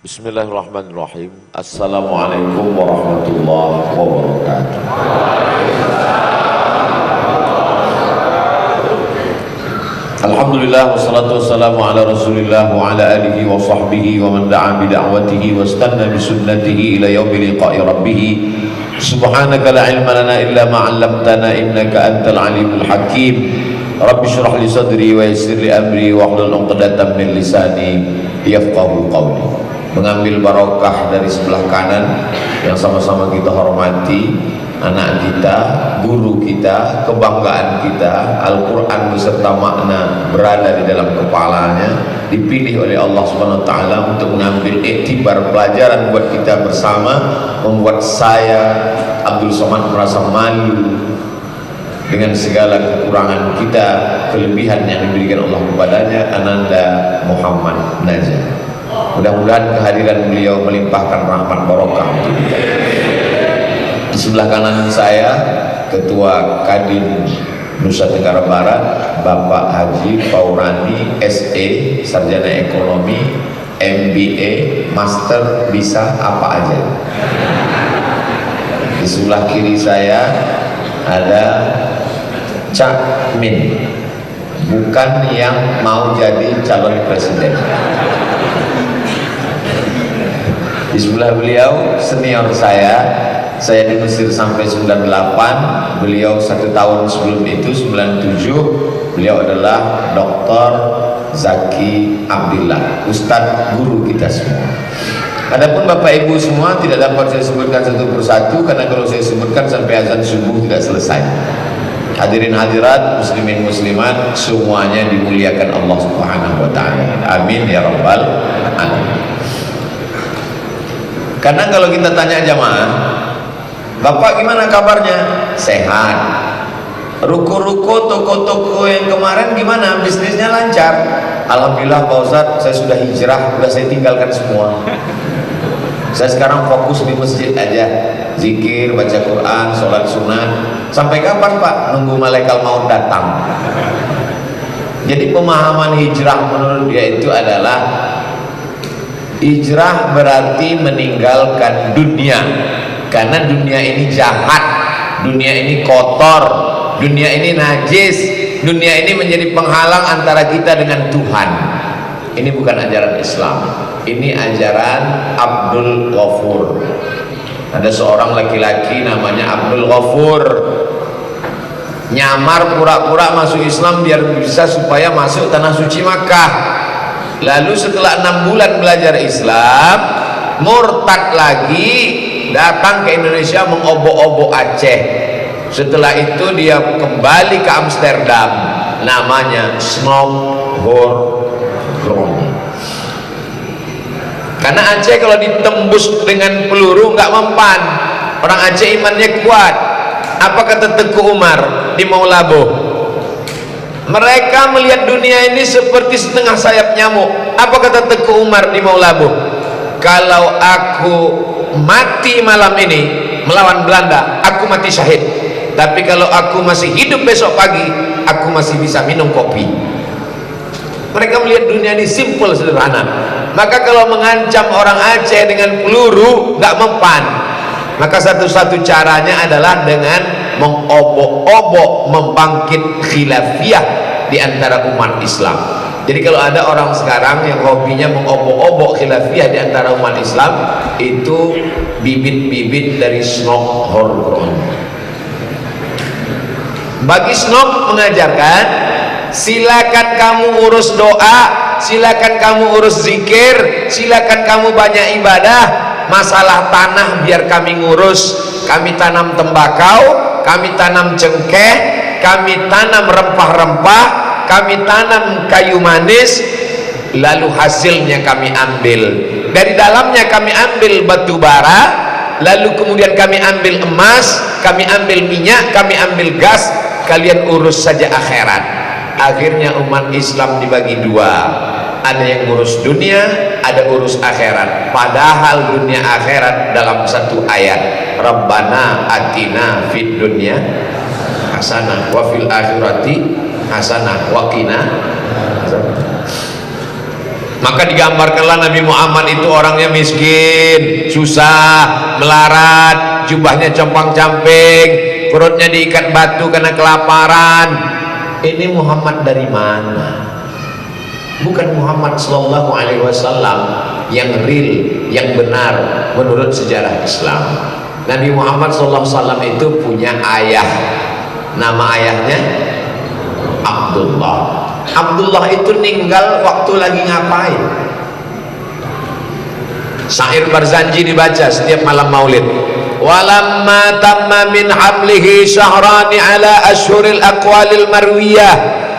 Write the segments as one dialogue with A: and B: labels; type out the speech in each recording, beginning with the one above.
A: Bismillahirrahmanirrahim. Assalamualaikum warahmatullahi wabarakatuh. Alhamdulillah wassalatu wassalamu ala rasulillah wa ala alihi wa sahbihi wa man da'a bida'watihi wa istanna bisunnatihi ila yaumi liqa'i rabbih. Subhanaka la ilma lana illa ma 'allamtana innaka antal alimul hakim. Rabbi shrah li sadri wa yassir li amri wa hlul 'uqdatam min lisani yafqahu qawli. Mengambil barokah dari sebelah kanan yang sama-sama kita hormati, anak kita, guru kita, kebanggaan kita, Al-Quran beserta makna berada di dalam kepalanya, dipilih oleh Allah Subhanahu Wa Taala untuk mengambil iktibar pelajaran buat kita bersama, membuat saya Abdul Somad merasa malu dengan segala kekurangan kita, kelebihan yang diberikan Allah kepadanya. Ananda Muhammad Najah. Mudah-mudahan kehadiran beliau melimpahkan rahmat barokah untuk kita. Di sebelah kanan saya Ketua Kadin Nusa Tenggara Barat, Bapak Haji Paurani SE, Sarjana Ekonomi, MBA, Master, bisa apa aja. Di sebelah kiri saya ada Cak Min, bukan yang mau jadi calon presiden. Di sebelah beliau senior saya di Mesir sampai 98, beliau 1 tahun sebelum itu 97. Beliau adalah Dr. Zaki Abdillah, Ustadz guru kita semua. Adapun Bapak Ibu semua tidak dapat saya sebutkan satu persatu, karena kalau saya sebutkan sampai azan subuh tidak selesai. Hadirin hadirat, muslimin muslimat, semuanya dimuliakan Allah Subhanahu Wa Taala. Amin ya rabbal alamin. Karena kalau kita tanya jamaah, Bapak gimana kabarnya? Sehat. Ruko-ruko, toko-toko yang kemarin gimana? Bisnisnya lancar? Alhamdulillah Pak Ustadz, saya sudah hijrah, sudah saya tinggalkan semua. Saya sekarang fokus di masjid aja, zikir, baca Quran, sholat sunat. Sampai kapan Pak? Nunggu malaikat maut datang. Jadi pemahaman hijrah menurut dia itu adalah hijrah berarti meninggalkan dunia, karena dunia ini jahat, dunia ini kotor, dunia ini najis, dunia ini menjadi penghalang antara kita dengan Tuhan. Ini bukan ajaran Islam, ini ajaran Abdul Ghafur. Ada seorang laki-laki namanya Abdul Ghafur, nyamar pura-pura masuk Islam biar bisa supaya masuk tanah suci Makkah. Lalu setelah 6 bulan belajar Islam, murtad lagi, datang ke Indonesia mengobok-obok Aceh. Setelah itu dia kembali ke Amsterdam, namanya Snowhorn. Karena Aceh kalau ditembus dengan peluru nggak mempan. Orang Aceh imannya kuat. Apa kata Tengku Umar di Maulabo? Mereka melihat dunia ini seperti setengah sayap nyamuk. Apa kata Tengku Umar di Maulabo? Kalau aku mati malam ini melawan Belanda, aku mati syahid. Tapi kalau aku masih hidup besok pagi, aku masih bisa minum kopi. Mereka melihat dunia ini simpel, sederhana. Maka kalau mengancam orang Aceh dengan peluru, nggak mempan. Maka satu-satu caranya adalah dengan mengobok-obok, membangkit khilafiyah di antara umat Islam. Jadi kalau ada orang sekarang yang hobinya mengobok-obok khilafiyah di antara umat Islam, itu bibit-bibit dari Snowhorn. Bagi Snow mengajarkan, silakan kamu urus doa, silakan kamu urus zikir, silakan kamu banyak ibadah. Masalah tanah biar kami ngurus. Kami tanam tembakau, kami tanam cengkeh, kami tanam rempah-rempah, kami tanam kayu manis, lalu hasilnya kami ambil. Dari dalamnya kami ambil batu bara, lalu kemudian kami ambil emas, kami ambil minyak, kami ambil gas. Kalian urus saja akhirat. Akhirnya umat Islam dibagi dua, ada yang ngurus dunia, ada urus akhirat. Padahal dunia akhirat dalam satu ayat, Rabbana atina fid dunya hasanah wa fil akhirati hasanah wa qina. Maka digambarkanlah Nabi Muhammad itu orangnya miskin, susah, melarat, jubahnya compang-camping, perutnya diikat batu karena kelaparan. Ini Muhammad dari mana? Bukan Muhammad sallallahu alaihi wasallam yang real, yang benar menurut sejarah Islam. Nabi Muhammad sallallahu alaihi wasallam itu punya ayah. Nama ayahnya Abdullah. Abdullah itu meninggal waktu lagi ngapain? Syair Barzanji dibaca setiap malam Maulid. Walamma tamma min hamlihi syahrani ala ashhuril aqwalil marwiyah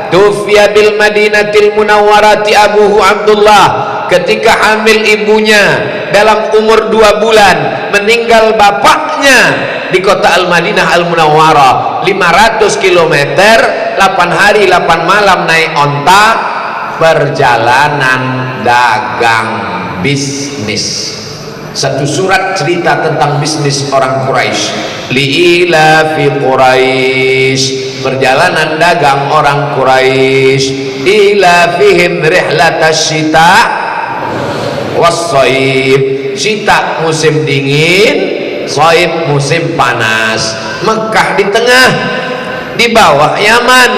A: tufiya bil madinatil munawwarati abuhu Abdullah. Ketika hamil ibunya dalam umur 2 bulan, meninggal bapaknya di kota Al-Madinah Al-Munawwarah, 500 km, 8 hari 8 malam naik onta, perjalanan dagang bisnis. Satu surat cerita tentang bisnis orang Quraisy. Li'ila fi Quraisy, perjalanan dagang orang Quraisy. Ila fihim rihlatas syita was-shaib. Syita musim dingin, shaib musim panas. Mekah di tengah, di bawah Yaman,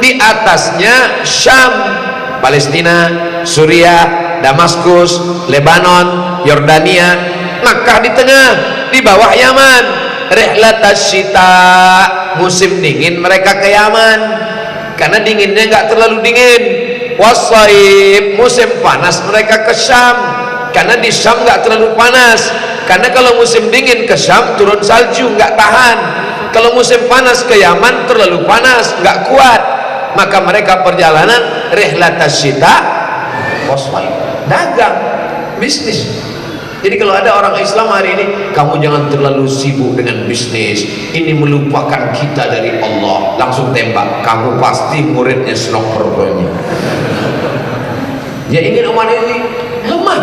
A: di atasnya Syam, Palestina, Suriah, Damaskus, Lebanon, Yordania. Makkah di tengah, di bawah Yaman. Rihlatas syita, musim dingin mereka ke Yaman karena dinginnya nggak terlalu dingin. Wassaib, musim panas mereka ke Syam karena di Syam nggak terlalu panas. Karena kalau musim dingin ke Syam turun salju, nggak tahan. Kalau musim panas ke Yaman terlalu panas, nggak kuat. Maka mereka perjalanan rihlatas syita wassaib, dagang, bisnis. Jadi kalau ada orang Islam hari ini, kamu jangan terlalu sibuk dengan bisnis, ini melupakan kita dari Allah, langsung tembak, kamu pasti muridnya snowboardnya. Dia ingin umat ini lemah,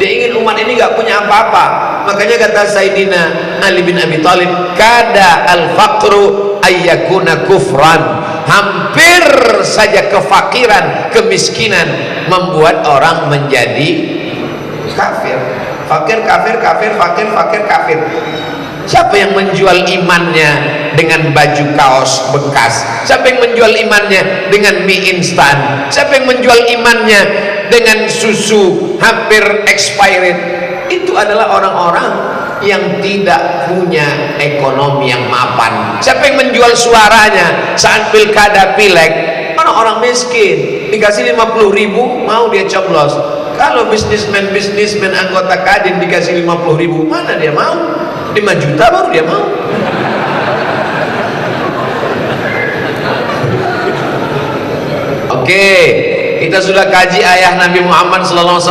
A: dia ingin umat ini gak punya apa-apa. Makanya kata Sayyidina Ali bin Abi Thalib, kada al-faqru ayyakuna kufran, hampir saja kefakiran, kemiskinan membuat orang menjadi kafir. Fakir, kafir, kafir, fakir, fakir, kafir. Siapa yang menjual imannya dengan baju kaos bekas? Siapa yang menjual imannya dengan mie instan? Siapa yang menjual imannya dengan susu hampir expired? Itu adalah orang-orang yang tidak punya ekonomi yang mapan. Siapa yang menjual suaranya saat pilkada pileg? Orang-orang miskin, dikasih 50.000 mau dia coblos. Kalau bisnismen anggota Kadin dikasih 50.000, mana dia mau? 5 juta baru dia mau. Oke, kita sudah kaji ayah Nabi Muhammad SAW,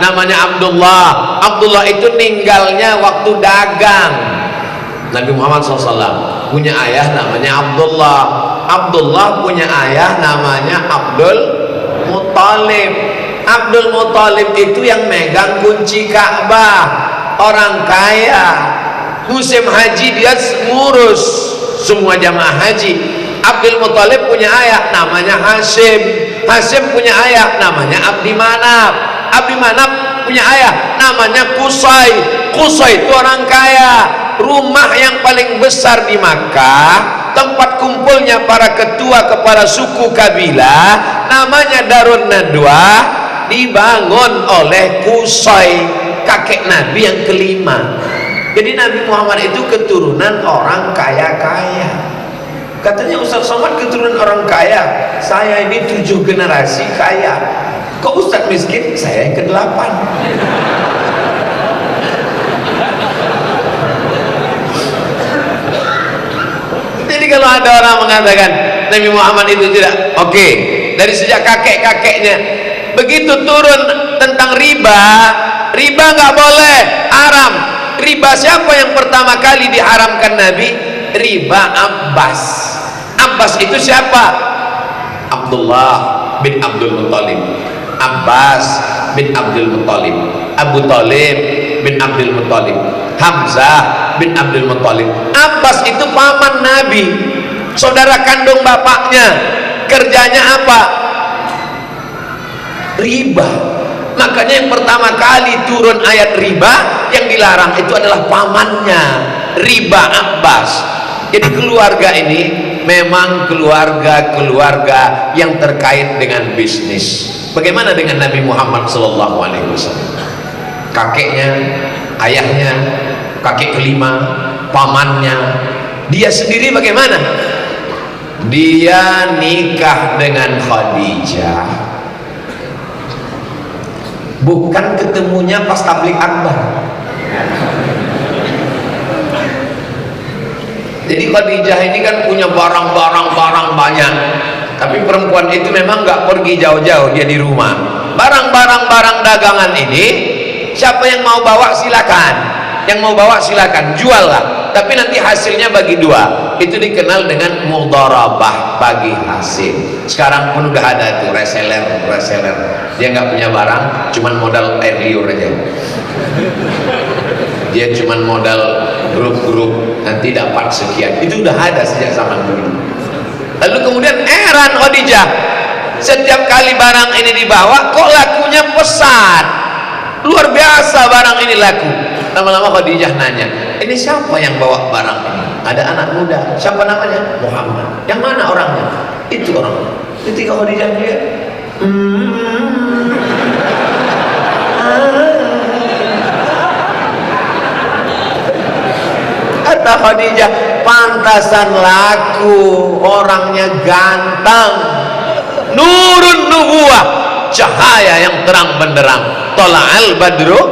A: namanya Abdullah. Abdullah itu meninggalnya waktu dagang. Nabi Muhammad SAW punya ayah namanya Abdullah. Abdullah punya ayah namanya Abdul Muttalib. Abdul Muttalib itu yang megang kunci Ka'bah, orang kaya. Musim haji dia ngurus semua jamaah haji. Abdul Muttalib punya ayah namanya Hashim. Hashim punya ayah namanya Abdi Manaf. Abdi Manaf punya ayah namanya Qusay. Qusay itu orang kaya. Rumah yang paling besar di Makkah, tempat kumpulnya para ketua kepala suku kabilah, namanya Darun Nadwah, dibangun oleh Qusay, kakek Nabi yang kelima. Jadi Nabi Muhammad itu keturunan orang kaya-kaya. Katanya Ustaz Somad keturunan orang kaya. Saya ini 7 generasi kaya. Kok Ustaz miskin? Saya yang ke-8. Jadi kalau ada orang mengatakan Nabi Muhammad itu tidak, oke, dari sejak kakek-kakeknya. Begitu turun tentang riba, riba nggak boleh, haram. Riba siapa yang pertama kali diharamkan Nabi? Riba Abbas. Abbas itu siapa? Abdullah bin Abdul Muttalib, Abbas bin Abdul Muttalib, Abu Talib bin Abdul Muttalib, Hamzah bin Abdul Muttalib. Abbas itu paman Nabi, saudara kandung bapaknya. Kerjanya apa? Riba. Makanya yang pertama kali turun ayat riba, yang dilarang itu adalah pamannya, Riba Abbas. Jadi keluarga ini memang keluarga yang terkait dengan bisnis. Bagaimana dengan Nabi Muhammad SAW? Kakeknya, ayahnya, kakek kelima, pamannya, dia sendiri bagaimana? Dia nikah dengan Khadijah, bukan ketemunya pas tablik akbar. Jadi Khadijah ini kan punya barang banyak, tapi perempuan itu memang nggak pergi jauh-jauh, dia di rumah. Barang dagangan ini siapa yang mau bawa silakan, yang mau bawa silakan, jual lah, tapi nanti hasilnya bagi dua. Itu dikenal dengan mudharabah, bagi hasil. Sekarang pun udah ada tuh reseller, dia nggak punya barang, cuman modal air liur aja, dia cuman modal grup nanti dapat sekian. Itu udah ada sejak zaman dulu. Lalu kemudian heran Khadijah, setiap kali barang ini dibawa kok lakunya pesat, luar biasa barang ini laku. Lama-lama Khadijah nanya, ini siapa yang bawa barang ini? Ada anak muda, siapa namanya? Muhammad. Yang mana orangnya? Itu orangnya. Ketika Khadijah lihat, kata Khadijah, pantasan laku, orangnya ganteng, nurun nubuwah, cahaya yang terang benderang, tola'al badru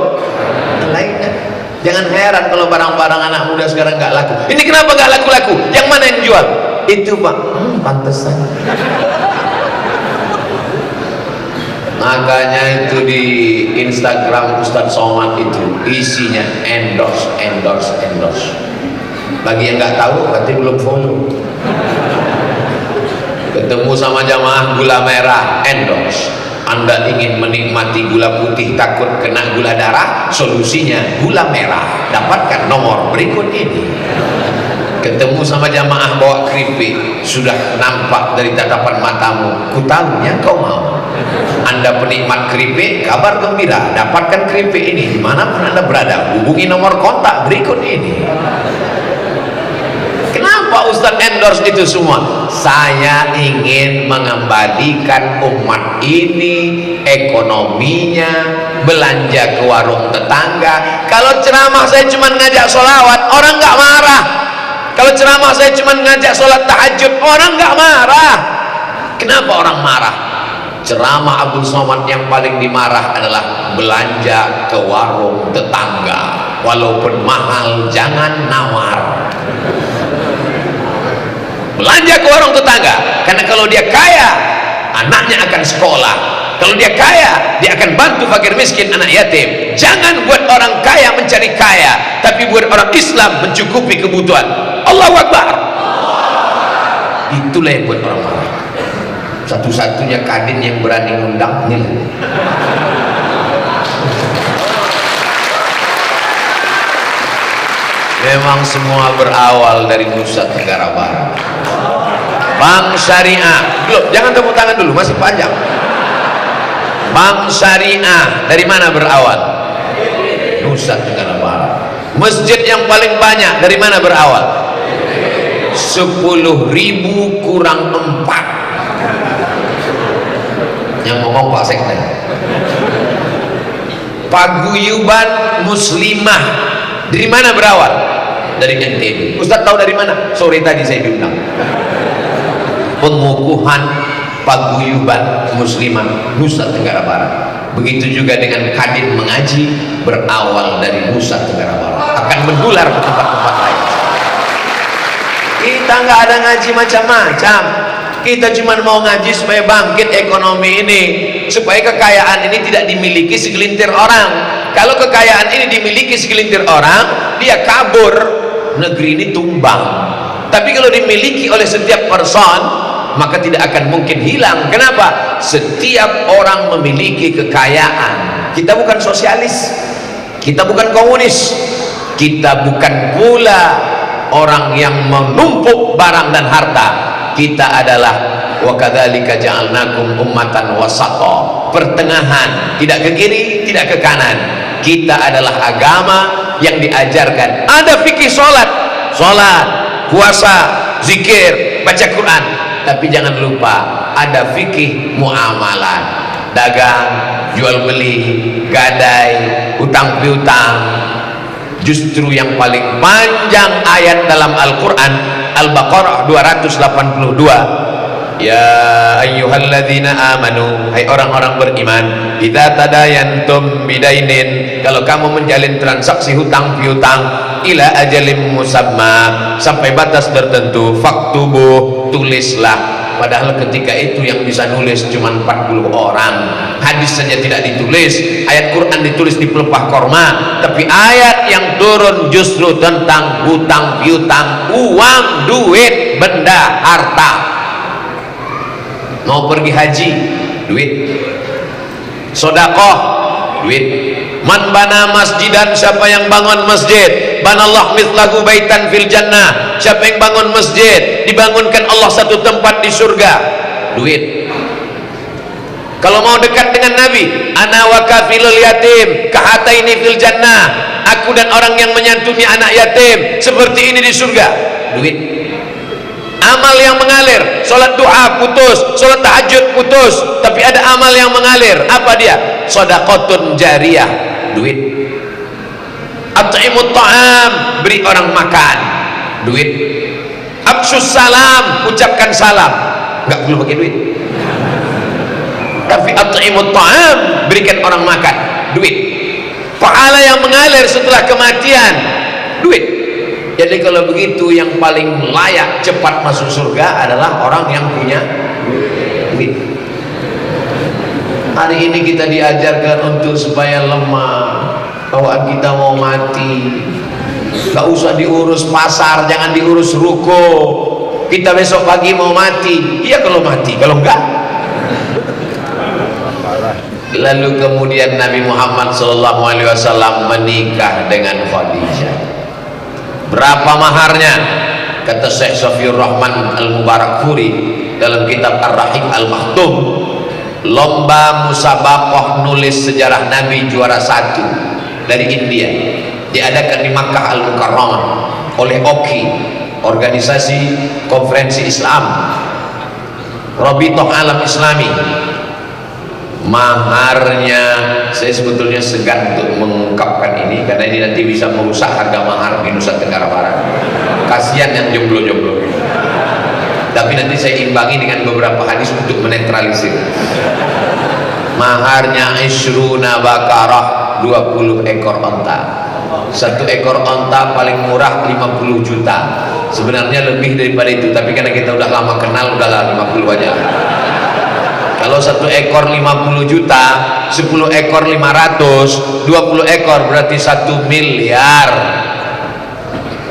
A: lainnya. Jangan heran kalau barang-barang anak muda sekarang nggak laku. Ini kenapa nggak laku-laku? Yang mana yang jual? Itu Pak, pantasan. Makanya itu di Instagram Ustadz Somad itu isinya endorse. Bagi yang nggak tahu berarti belum follow. Ketemu sama jamaah gula merah, endorse. Anda ingin menikmati gula putih takut kena gula darah, solusinya gula merah, dapatkan nomor berikut ini. Ketemu sama jamaah bawa keripik, sudah nampak dari tatapan matamu, ku tahunya kau mau. Anda penikmat keripik, kabar gembira, dapatkan keripik ini dimanapun Anda berada, hubungi nomor kontak berikut ini. Kenapa Ustaz endorse itu semua? Saya ingin mengembalikan umat ini ekonominya, belanja ke warung tetangga. Kalau ceramah saya cuma ngajak sholawat, orang nggak marah. Kalau ceramah saya cuma ngajak sholat tahajud, orang nggak marah. Kenapa orang marah? Ceramah Abdul Somad yang paling dimarah adalah belanja ke warung tetangga, walaupun mahal jangan nawar. Belanja ke warung tetangga, karena kalau dia kaya anaknya akan sekolah, kalau dia kaya dia akan bantu fakir miskin, anak yatim. Jangan buat orang kaya mencari kaya, tapi buat orang Islam mencukupi kebutuhan. Allahu Akbar. Itulah yang buat orang marah. Satu-satunya kadin yang berani ngundang nih. Memang semua berawal dari Nusa Tenggara Barat. Bank Syariah. Loh, jangan tepuk tangan dulu, masih panjang. Bank Syariah dari mana berawal? Nusa Tenggara Barat. Masjid yang paling banyak dari mana berawal? 10.000 kurang 4. Yang ngomong Pak Sekda. Paguyuban Muslimah dari mana berawal? Dari NTB. Ustaz tahu dari mana? Sore tadi saya diundang. Pengukuhan Paguyuban Muslimah Nusa Tenggara Barat. Begitu juga dengan Kadin mengaji, berawal dari Nusa Tenggara Barat, akan menular ke tempat-tempat lain. Kita nggak ada ngaji macam-macam, kita cuma mau ngaji supaya bangkit ekonomi ini, supaya kekayaan ini tidak dimiliki segelintir orang. Kalau kekayaan ini dimiliki segelintir orang, dia kabur, negeri ini tumbang. Tapi kalau dimiliki oleh setiap person, maka tidak akan mungkin hilang. Kenapa? Setiap orang memiliki kekayaan. Kita bukan sosialis, kita bukan komunis, kita bukan pula orang yang menumpuk barang dan harta. Kita adalah wa kadzalika ja'alnakum ummatan wasata, pertengahan, tidak ke kiri tidak ke kanan. Kita adalah agama yang diajarkan ada fikih sholat, puasa, zikir, baca Quran, tapi jangan lupa ada fikih muamalah, dagang, jual beli, gadai, utang piutang. Justru yang paling panjang ayat dalam Al-Quran, Al-Baqarah 282, ya ayyuhalladzina amanu, hai orang-orang beriman, idza tadayantum bidainin, kalau kamu menjalin transaksi hutang piutang, ila ajalim musamma, sampai batas tertentu, faktubuh, tulislah. Padahal ketika itu yang bisa nulis cuma 40 orang, hadis saja tidak ditulis, ayat Quran ditulis di pelepah korma, tapi ayat yang turun justru tentang hutang piutang, uang, duit, benda, harta. Mau pergi haji, duit. Sodakoh, duit. Man bana masjidan, siapa yang bangun masjid, banallah mithlahu baitan fil jannah, siapa yang bangun masjid, dibangunkan Allah satu tempat di surga, duit. Kalau mau dekat dengan Nabi, ana wa kafilul yatim kahataini fil jannah, aku dan orang yang menyantuni anak yatim seperti ini di surga, duit. Amal yang mengalir, sholat duha putus, sholat tahajud putus, tapi ada amal yang mengalir, apa dia? Shadaqatun jariyah, duit. At'imut ta'am, beri orang makan, duit. Absus salam, ucapkan salam, nggak perlu pakai duit. Tapi at'imut ta'am, berikan orang makan, duit. Pahala yang mengalir setelah kematian, duit. Jadi kalau begitu yang paling layak cepat masuk surga adalah orang yang punya duit. Hari ini kita diajarkan untuk supaya lemah, bahwa kita mau mati, gak usah diurus pasar, jangan diurus ruko, kita besok pagi mau mati, iya kalau mati, kalau enggak. Lalu kemudian Nabi Muhammad SAW menikah dengan Khadijah. Berapa maharnya? Kata Syekh Safiur Rahman Al-Mubarakfuri dalam kitab Ar-Rahim Al-Maktum, lomba musabaqah nulis sejarah Nabi juara 1 dari India diadakan di Makkah Al-Mukarramah oleh OKI, organisasi konferensi Islam, Rabithah Alam Islami. Maharnya, saya sebetulnya segan untuk mengungkapkan ini karena ini nanti bisa merusak harga mahar di Nusa Tenggara Barat. Kasihan yang jomblo-jomblo. Tapi nanti saya imbangi dengan beberapa hadis untuk menetralisir. Maharnya isruna bakarah, 20 ekor onta. Satu ekor onta paling murah 50 juta. Sebenarnya lebih daripada itu, tapi karena kita udah lama kenal, udahlah 50 aja. Kalau satu ekor 50 juta, 10 ekor 500, 20 ekor berarti 1 miliar.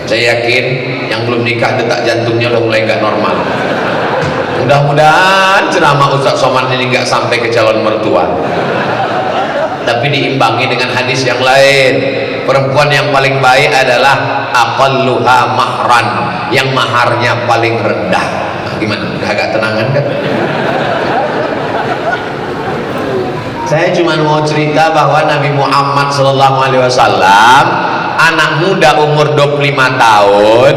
A: Saya yakin yang belum nikah detak jantungnya udah mulai nggak normal. Mudah-mudahan ceramah Ustaz Somad ini nggak sampai ke calon mertua. Tapi diimbangi dengan hadis yang lain. Perempuan yang paling baik adalah aqalluha mahran, yang maharnya paling rendah. Nah, gimana? Udah agak tenangan kan? Saya cuma mau cerita bahwa Nabi Muhammad SAW anak muda umur 25 tahun,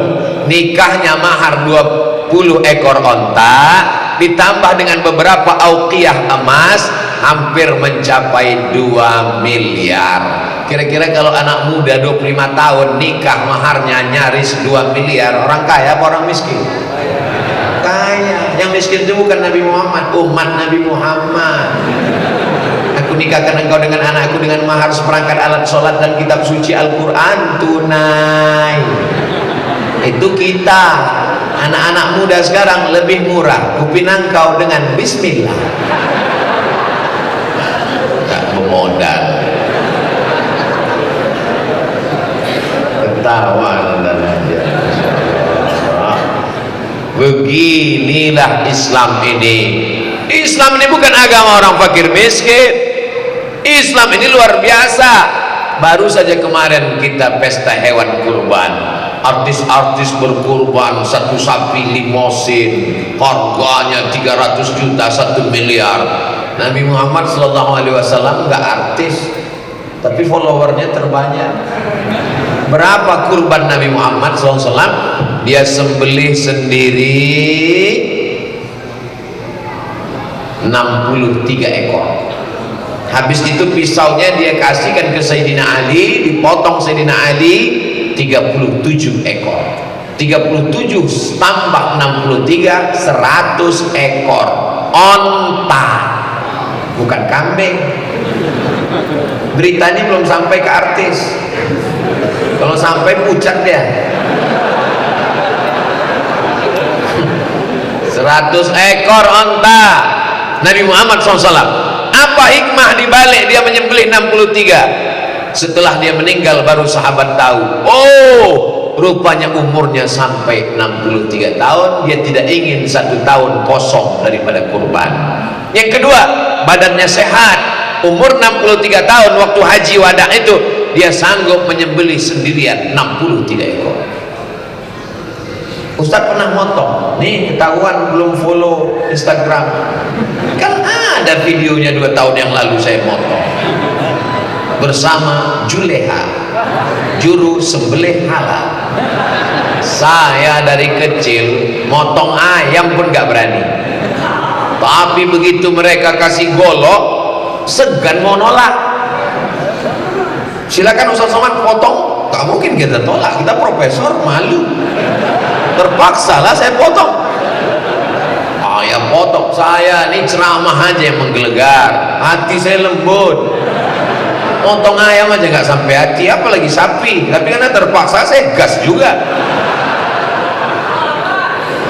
A: nikahnya mahar 20 ekor onta ditambah dengan beberapa auqiyah emas, hampir mencapai 2 miliar. Kira-kira kalau anak muda 25 tahun nikah maharnya nyaris 2 miliar, orang kaya apa orang miskin? Kaya. Yang miskin itu bukan Nabi Muhammad, umat Nabi Muhammad. Aku nikahkan engkau dengan anakku dengan mahar seperangkat alat sholat dan kitab suci Al-Quran tunai. Itu kita. Anak-anak muda sekarang lebih murah, kupinang kau dengan bismillah. Tak memodal. Ketawa dan aja. Beginilah Islam ini. Islam ini bukan agama orang fakir miskin. Islam ini luar biasa. Baru saja kemarin kita pesta hewan kurban. artis-artis berkurban satu sapi limosin harganya 300 juta 1 miliar. Nabi Muhammad SAW nggak artis tapi followernya terbanyak. Berapa kurban Nabi Muhammad SAW? Dia sembelih sendiri 63 ekor. Habis itu pisaunya dia kasihkan ke Sayyidina Ali, dipotong Sayyidina Ali 37 ekor. 37 tambah 63 100 ekor onta, bukan kambing. Berita ini belum sampai ke artis. Kalau sampai pucat dia. 100 ekor onta Nabi Muhammad SAW. Apa hikmah dibalik dia menyembelih 63? Setelah dia meninggal baru sahabat tahu, oh rupanya umurnya sampai 63 tahun. Dia tidak ingin 1 tahun kosong daripada kurban. Yang kedua, badannya sehat. Umur 63 tahun waktu haji wada itu dia sanggup menyembelih sendirian 63 ekor. Ustaz pernah motong, nih ketahuan belum follow Instagram. Kan ada videonya 2 tahun yang lalu saya motong bersama Juleha, juru sembelih halal. Saya dari kecil motong ayam pun gak berani, tapi begitu mereka kasih golok segan mau nolak. Silakan Ustaz Somad potong, gak mungkin kita tolak, kita profesor, malu. Terpaksa lah saya potong. Ya potong, saya ini ceramah aja yang menggelegar, hati saya lembut. Potong ayam aja nggak sampai hati, apalagi sapi. Tapi karena terpaksa saya gas juga.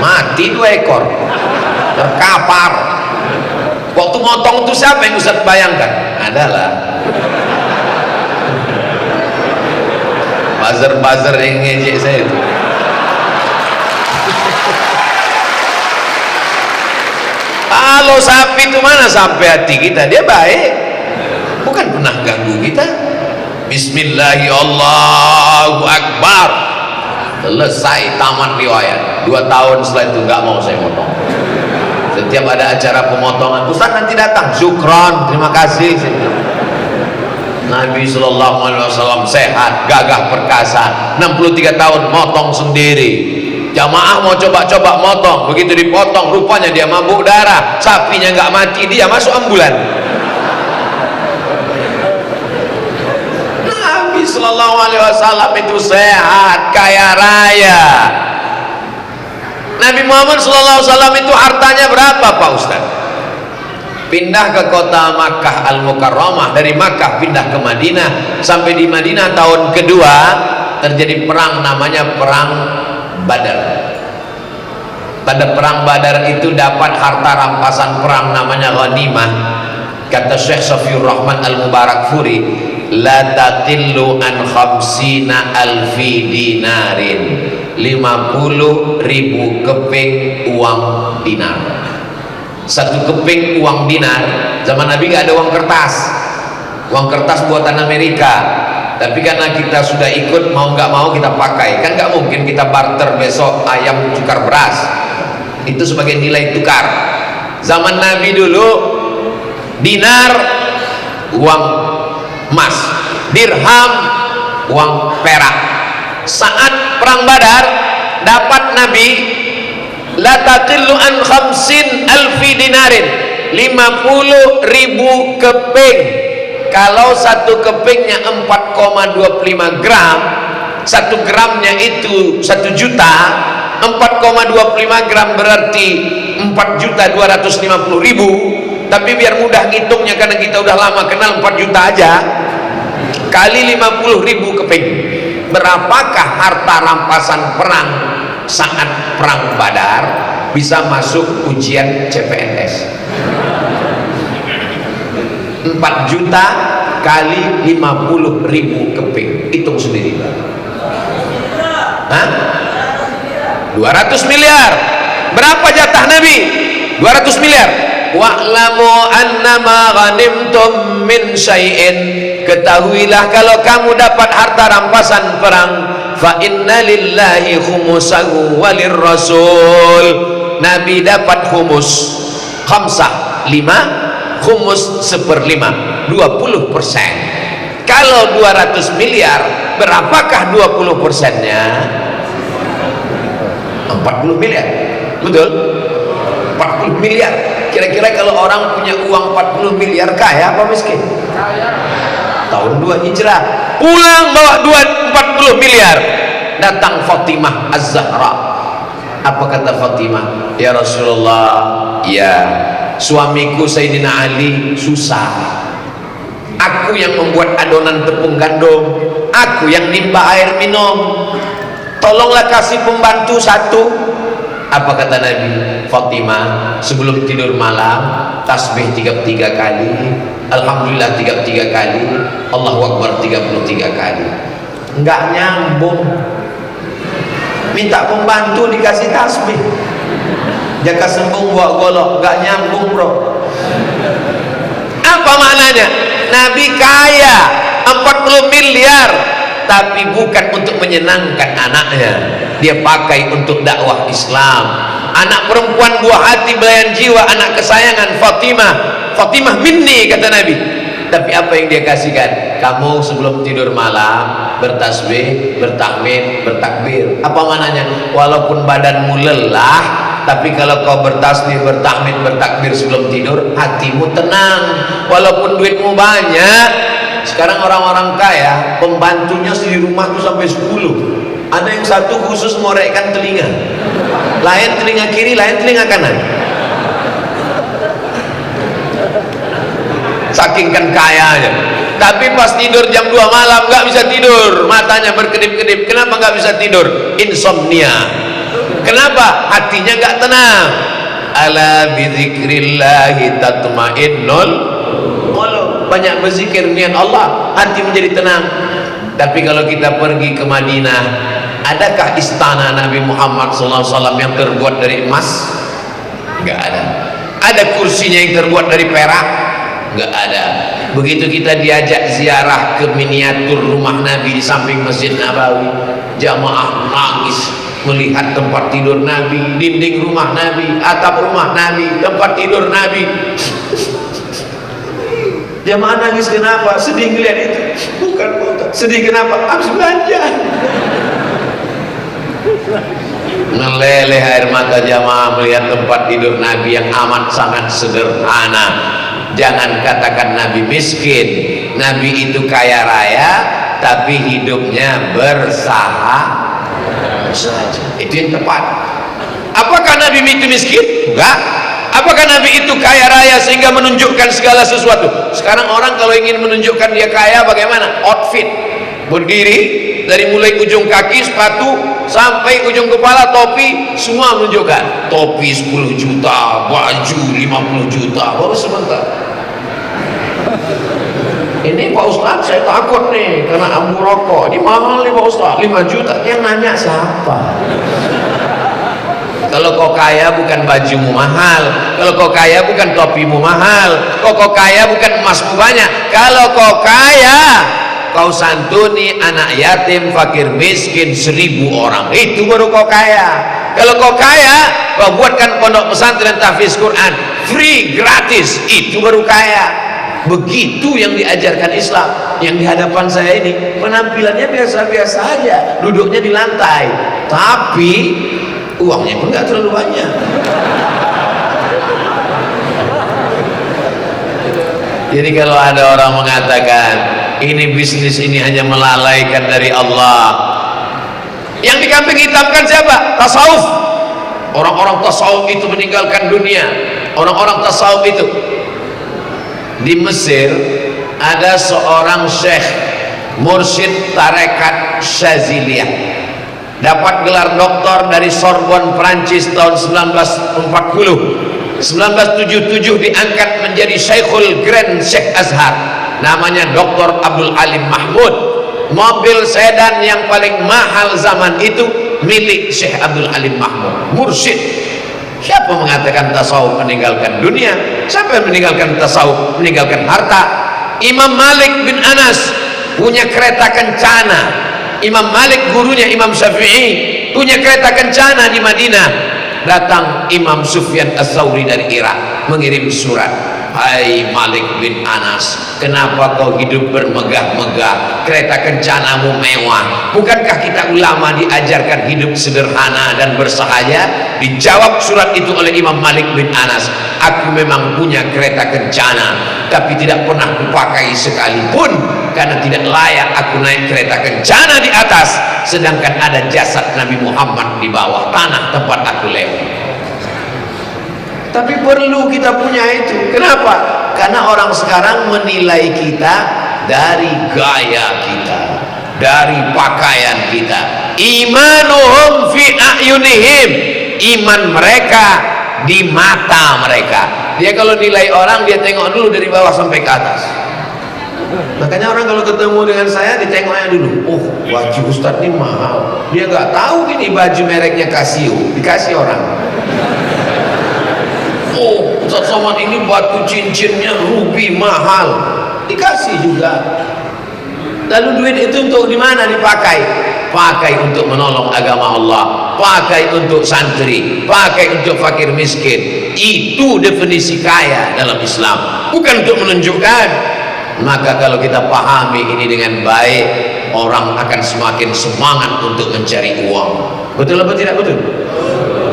A: Mati 2 ekor, terkapar. Waktu motong itu siapa yang Ustaz bayangkan? Adalah buzzer-buzzer yang ngejek saya itu. Kalau sapi itu mana sampai hati kita, dia baik, bukan pernah ganggu kita. Bismillahirrahmanirrahim, Allahu Akbar, selesai, tamat riwayat. 2 tahun setelah itu nggak mau saya potong. Setiap ada acara pemotongan, Ustaz nanti datang, syukron, terima kasih. Nabi SAW sehat, gagah perkasa, 63 tahun motong sendiri. Jamaah mau coba-coba motong, begitu dipotong rupanya dia mabuk darah, sapinya nggak mati, dia masuk ambulan. Nabi SAW itu sehat, kaya raya. Nabi Muhammad SAW itu hartanya berapa Pak Ustaz? Pindah ke kota Makkah Al-Mukarramah, dari Makkah pindah ke Madinah. Sampai di Madinah tahun kedua terjadi perang, namanya perang Badar. Pada perang Badar itu dapat harta rampasan perang namanya ghanimah. Kata Syekh Safiur Rahman Al-Mubarakfuri, la tatillu an khamsina alfi dinarin, 50.000 keping uang dinar. 1 keping uang dinar, zaman Nabi gak ada uang kertas. Uang kertas buatan Amerika. Tapi karena kita sudah ikut, mau nggak mau kita pakai. Kan nggak mungkin kita barter besok ayam tukar beras. Itu sebagai nilai tukar. Zaman Nabi dulu, dinar uang emas, dirham uang perak. Saat perang Badar dapat Nabi la taqillu an khamsin alfi dinarin, 50.000 keping. Kalau 1 kepingnya 4,25 gram, 1 gramnya itu 1 juta, 4,25 gram berarti 4.250.000. Tapi biar mudah ngitungnya karena kita udah lama kenal, 4 juta aja kali 50.000 keping. Berapakah harta rampasan perang saat perang Badar? Bisa masuk ujian CPNS. 4 juta kali 50.000 keping, hitung sendiri. Hah? 200 miliar. Berapa jatah Nabi? 200 miliar. Wa'lamu annama ghanimtum min syai'in, ketahuilah kalau kamu dapat harta rampasan perang, fa inna lillahi khumusahu walir rasul. Nabi dapat khumus khamsah 5, khumus 1/5, 20%. Kalau 200 miliar, berapakah 20%-nya? 40 miliar. Betul? 40 miliar. Kira-kira kalau orang punya uang 40 miliar, kaya apa miskin? Tahun 2 Hijrah pulang bawa 40 miliar. Datang Fatimah Az-Zahra. Apa kata Fatimah? Ya Rasulullah, ya, suamiku Sayyidina Ali susah. Aku yang membuat adonan tepung gandum, aku yang nimba air minum, tolonglah kasih pembantu satu. Apa kata Nabi? Fatimah, sebelum tidur malam tasbih 33 kali, alhamdulillah 33 kali, Allahu Akbar 33 kali. Enggak nyambung. Minta pembantu dikasih tasbih, jaka sembung buat golok, enggak nyambung bro. Apa maknanya? Nabi kaya 40 miliar, tapi bukan untuk menyenangkan anaknya, dia pakai untuk dakwah Islam. Anak perempuan buah hati, belayan jiwa, anak kesayangan Fatimah. Fatimah minni, kata Nabi. Tapi apa yang dia kasihkan? Kamu sebelum tidur malam bertasbih, bertahmid, bertakbir. Apa maknanya? Walaupun badanmu lelah, tapi kalau kau bertasbih, bertahmid, bertakbir sebelum tidur, hatimu tenang. Walaupun duitmu banyak. Sekarang orang-orang kaya, pembantunya di rumah tuh sampai 10. Ada yang satu khusus ngorekkan telinga, lain telinga kiri, lain telinga kanan. Saking kan kayanya. Tapi pas tidur jam 2 malam nggak bisa tidur, matanya berkedip-kedip. Kenapa nggak bisa tidur? Insomnia. Kenapa? Hatinya nggak tenang. Ala bidzikrillahi tatmainnul qulub. Banyak berzikir niat Allah, hati menjadi tenang. Tapi kalau kita pergi ke Madinah, adakah istana Nabi Muhammad SAW yang terbuat dari emas? Nggak ada. Ada kursinya yang terbuat dari perak? Nggak ada. Begitu kita diajak ziarah ke miniatur rumah Nabi di samping Masjid Nabawi, jamaah nangis melihat tempat tidur Nabi, dinding rumah Nabi, atap rumah Nabi, tempat tidur Nabi. Jamaah nangis kenapa? Sedih ngeliat itu? Bukan, bukan. Sedih kenapa? Habis belanja. Meleleh air mata jamaah melihat tempat tidur Nabi yang amat sangat sederhana. Jangan katakan Nabi miskin, Nabi itu kaya raya, tapi hidupnya bersahaja. Itu yang tepat. Apakah Nabi itu miskin? Enggak. Apakah Nabi itu kaya raya sehingga menunjukkan segala sesuatu? Sekarang orang kalau ingin menunjukkan dia kaya, bagaimana? Outfit, berdiri dari mulai ujung kaki sepatu sampai ujung kepala topi, semua menunjukkan. Topi 10 juta, baju 50 juta, baru sebentar. Ini Pak Ustadz saya takut nih karena ambu rokok, ini mahal nih Pak Ustadz, 5 juta. Yang nanya siapa? Kalau kau kaya bukan bajumu mahal, kalau kau kaya bukan topimu mahal, kalau kau kaya bukan emasmu banyak. Kalau kau kaya, kau santuni anak yatim, fakir miskin 1000 orang, itu baru kau kaya. Kalau kau kaya, kau buatkan pondok pesantren tahfiz Quran free, gratis, itu baru kaya. Begitu yang diajarkan Islam. Yang di hadapan saya ini penampilannya biasa-biasa aja, duduknya di lantai, tapi uangnya pun nggak terlalu banyak. Jadi kalau ada orang mengatakan ini bisnis ini hanya melalaikan dari Allah, yang dikambing hitamkan siapa? Tasawuf. Orang-orang tasawuf itu meninggalkan dunia. Orang-orang tasawuf itu di Mesir ada seorang syekh mursyid tarekat Syaziliyah, dapat gelar doktor dari Sorbonne Prancis tahun 1940. 1977 diangkat menjadi Syekhul Grand Syekh Azhar, namanya Dr. Abdul Alim Mahmud. Mobil sedan yang paling mahal zaman itu milik Syekh Abdul Alim Mahmud, mursyid. Siapa mengatakan tasawuf meninggalkan dunia? Siapa yang meninggalkan tasawuf meninggalkan harta? Imam Malik bin Anas punya kereta kencana, Imam Malik gurunya Imam Syafi'i punya kereta kencana di Madinah. Datang Imam Sufyan Ats-Tsauri dari Irak mengirim surat, hai Malik bin Anas, kenapa kau hidup bermegah-megah, kereta kencanamu mewah, bukankah kita ulama diajarkan hidup sederhana dan bersahaja? Dijawab surat itu oleh Imam Malik bin Anas, aku memang punya kereta kencana, tapi tidak pernah kupakai sekalipun, karena tidak layak aku naik kereta kencana di atas, sedangkan ada jasad Nabi Muhammad di bawah tanah tempat aku lewat. Tapi perlu kita punya itu. Kenapa? Karena orang sekarang menilai kita dari gaya kita, dari pakaian kita. Imanuhum fi a'yunihim, iman mereka di mata mereka. Dia kalau nilai orang, dia tengok dulu dari bawah sampai ke atas. Makanya orang kalau ketemu dengan saya, ditengoknya dulu, oh baju Ustadz ini mahal. Dia nggak tahu ini baju mereknya Casio, dikasih orang. Oh, Ustadz Somad ini batu cincinnya rubi mahal, dikasih juga. Lalu duit itu untuk di mana dipakai? Pakai untuk menolong agama Allah, pakai untuk santri, pakai untuk fakir miskin. Itu definisi kaya dalam Islam, bukan untuk menunjukkan. Maka kalau kita pahami ini dengan baik, orang akan semakin semangat untuk mencari uang. Betul apa tidak betul?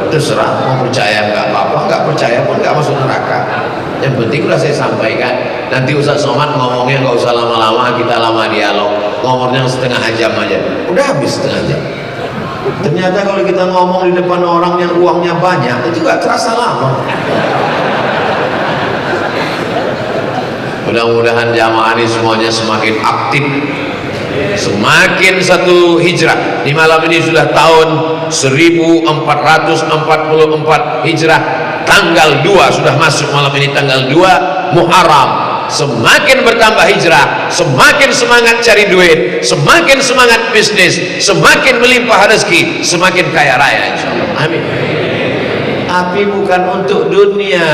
A: Terserah, mau percaya nggak apa-apa, nggak percaya pun nggak masuk neraka. Yang penting udah saya sampaikan. Nanti Ustaz Somad ngomongnya nggak usah lama-lama, kita lama dialog, ngomongnya setengah jam aja, udah habis setengah jam. Ternyata kalau kita ngomong di depan orang yang uangnya banyak, itu nggak terasa lama. Mudah-mudahan jamaah ini semuanya semakin aktif, semakin satu hijrah. Di malam ini sudah tahun 1444 hijrah, tanggal 2 sudah masuk malam ini, tanggal 2 Muharram. Semakin bertambah hijrah, semakin semangat cari duit, semakin semangat bisnis, semakin melimpah rezeki, semakin kaya raya insyaallah. Amin. Tapi bukan untuk dunia,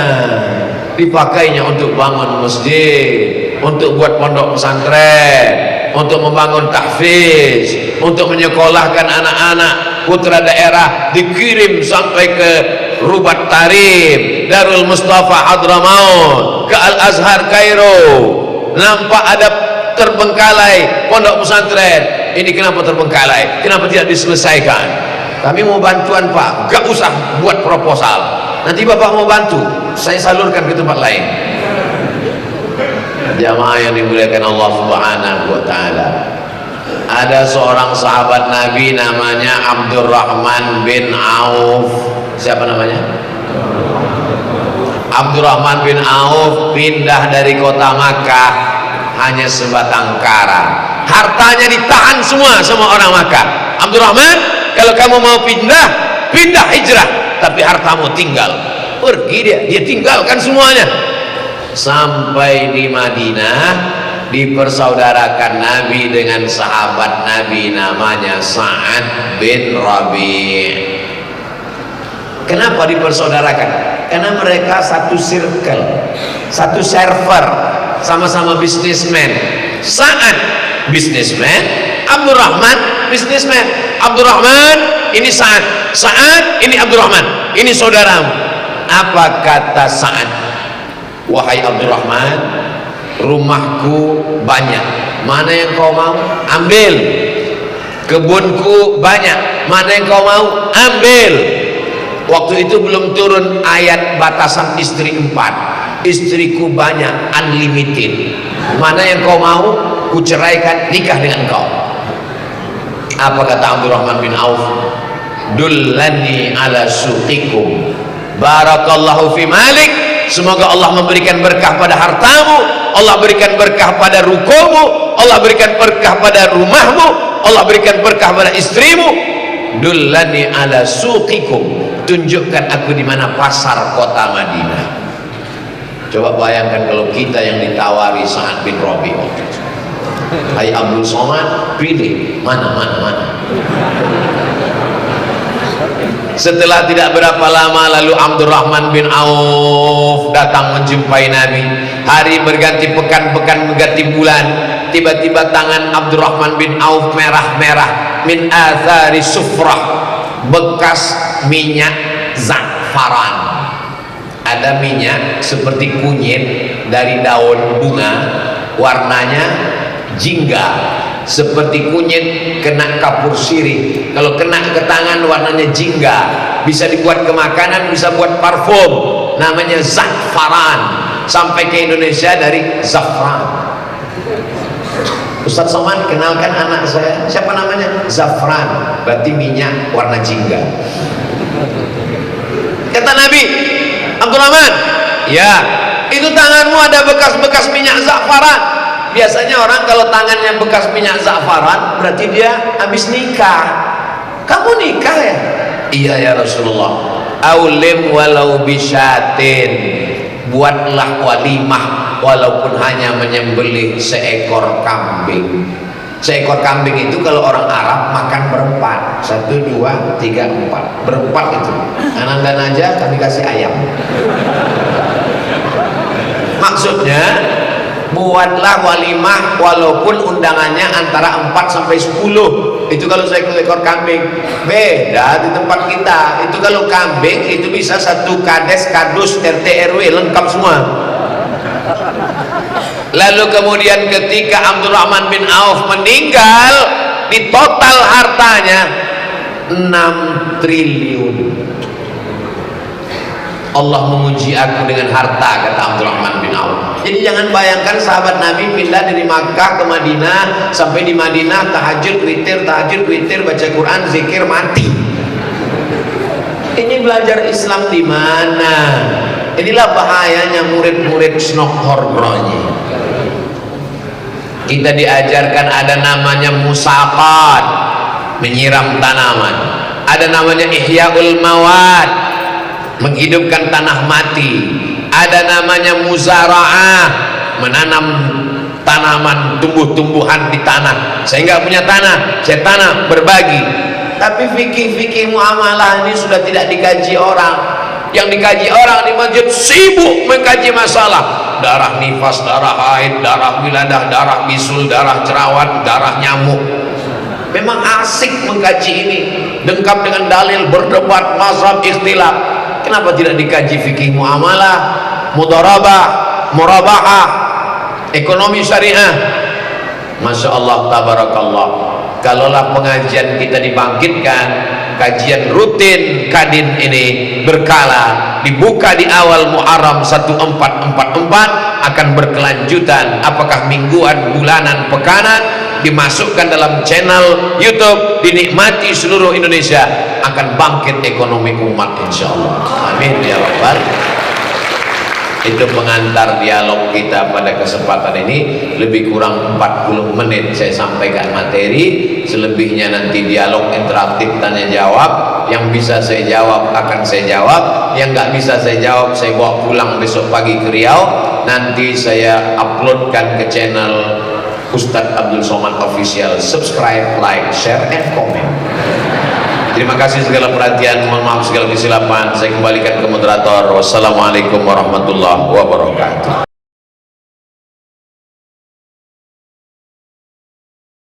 A: dipakainya untuk bangun masjid, untuk buat pondok pesantren, untuk membangun tahfiz, untuk menyekolahkan anak-anak putra daerah, dikirim sampai ke Rubat Tarib, Darul Mustafa Hadramaut, ke Al-Azhar Kairo. Nampak ada terbengkalai pondok pesantren. Ini kenapa terbengkalai? Kenapa tidak diselesaikan? Kami mau bantuan Pak, gak usah buat proposal. Nanti Bapak mau bantu, saya salurkan ke tempat lain. Jamaah yang dimuliakan Allah Subhanahu wa taala. Ada seorang sahabat Nabi namanya Abdurrahman bin Auf. Siapa namanya? Abdurrahman bin Auf pindah dari kota Makkah hanya sebatang kara. Hartanya ditahan semua sama orang Makkah. Abdurrahman, kalau kamu mau pindah, pindah hijrah, tapi hartamu tinggal. Pergi dia tinggalkan semuanya. Sampai di Madinah, dipersaudarakan Nabi dengan sahabat Nabi namanya Sa'ad bin Rabi'. Kenapa dipersaudarakan? Karena mereka satu circle, satu server, sama-sama bisnismen. Sa'ad bisnismen, Abdurrahman bisnismen. Abdurrahman ini Sa'ad, Sa'ad ini Abdurrahman, ini saudaramu. Apa kata Sa'ad? Wahai Abdurrahman, rumahku banyak, mana yang kau mau? Ambil. Kebunku banyak, mana yang kau mau? Ambil. Waktu itu belum turun ayat batasan istri 4. Istriku banyak, unlimited. Mana yang kau mau? Kuceraikan, nikah dengan kau. Apa kata Abdurrahman bin Auf? Dullani ala suqikum, barakallahu fi malik. Semoga Allah memberikan berkah pada hartamu, Allah berikan berkah pada rukomu, Allah berikan berkah pada rumahmu, Allah berikan berkah pada istrimu. Dullani ala suqikum, tunjukkan aku di mana pasar kota Madinah. Coba bayangkan kalau kita yang ditawari Sa'ad bin Rabi'. Hai Abdul Somad, pilih mana. Setelah tidak berapa lama lalu Abdurrahman bin Auf datang menjumpai Nabi. Hari berganti pekan, pekan berganti bulan. tiba-tiba tangan Abdurrahman bin Auf merah-merah, min athari sufrah, bekas minyak za'faran. Ada minyak seperti kunyit dari daun bunga, warnanya jingga seperti kunyit, kena kapur sirih. Kalau kena ke tangan warnanya jingga, bisa dibuat ke makanan, bisa buat parfum, namanya za'faran. Sampai ke Indonesia dari zafran. Ustaz Somad, kenalkan anak saya, siapa namanya? Zafran, berarti minyak warna jingga. Kata Nabi, Abdurrahman, ya, itu tanganmu ada bekas-bekas minyak za'faran. Biasanya orang kalau tangannya bekas minyak za'faran berarti dia habis nikah. Kamu nikah ya? Iya ya Rasulullah. Aulim walau bisyatin, buatlah walimah walaupun hanya menyembelih seekor kambing. Seekor kambing itu kalau orang Arab makan berempat, 1, 2, 3, 4, berempat itu. Anandan aja kami kasih ayam. Maksudnya, buatlah walimah walaupun undangannya antara 4 sampai 10. Itu kalau seekor kambing. Beda di tempat kita. Itu kalau kambing itu bisa 1 kades, kadus, RT RW lengkap semua. Lalu kemudian ketika Abdurrahman bin Auf meninggal, di total hartanya 6 triliun. Allah menguji aku dengan harta, kata Abdurrahman bin Auf. Jadi jangan bayangkan sahabat Nabi pindah dari Makkah ke Madinah, sampai di Madinah tahajud witir, baca Quran, zikir, mati. Ini belajar Islam di mana? Inilah bahayanya murid-murid Snoktorgronya. Kita diajarkan ada namanya musaqat, menyiram tanaman. Ada namanya ihyaul mawad, menghidupkan tanah mati. Ada namanya muzara'ah, menanam tanaman, tumbuh-tumbuhan di tanah. Saya nggak punya tanah, saya tanam, berbagi. Tapi fikih-fikih muamalah ini sudah tidak dikaji orang. Yang dikaji orang di masjid sibuk mengkaji masalah darah nifas, darah haid, darah wiladah, darah bisul, darah jerawat, darah nyamuk. Memang asik mengkaji ini, lengkap dengan dalil, berdebat, mazhab, ikhtilaf. Kenapa tidak dikaji fikih muamalah, mudharabah, murabahah, ekonomi syariah? Masya Allah, tabarakallah. Kalaulah pengajian kita dibangkitkan, kajian rutin Kadin ini berkala, dibuka di awal Muharram 1444, akan berkelanjutan, apakah mingguan, bulanan, pekanan, dimasukkan dalam channel YouTube, dinikmati seluruh Indonesia, akan bangkit ekonomi umat insyaallah. Amin ya rabbal. Itu pengantar dialog kita pada kesempatan ini. Lebih kurang 40 menit saya sampaikan materi, selebihnya nanti dialog interaktif tanya jawab. Yang bisa saya jawab akan saya jawab, yang nggak bisa saya jawab saya bawa pulang besok pagi ke Riau. Nanti saya uploadkan ke channel Ustadz Abdul Somad Official. Subscribe, like, share, and comment. Terima kasih segala perhatian, mohon maaf segala kesilapan. Saya kembalikan ke moderator. Wassalamualaikum warahmatullahi wabarakatuh.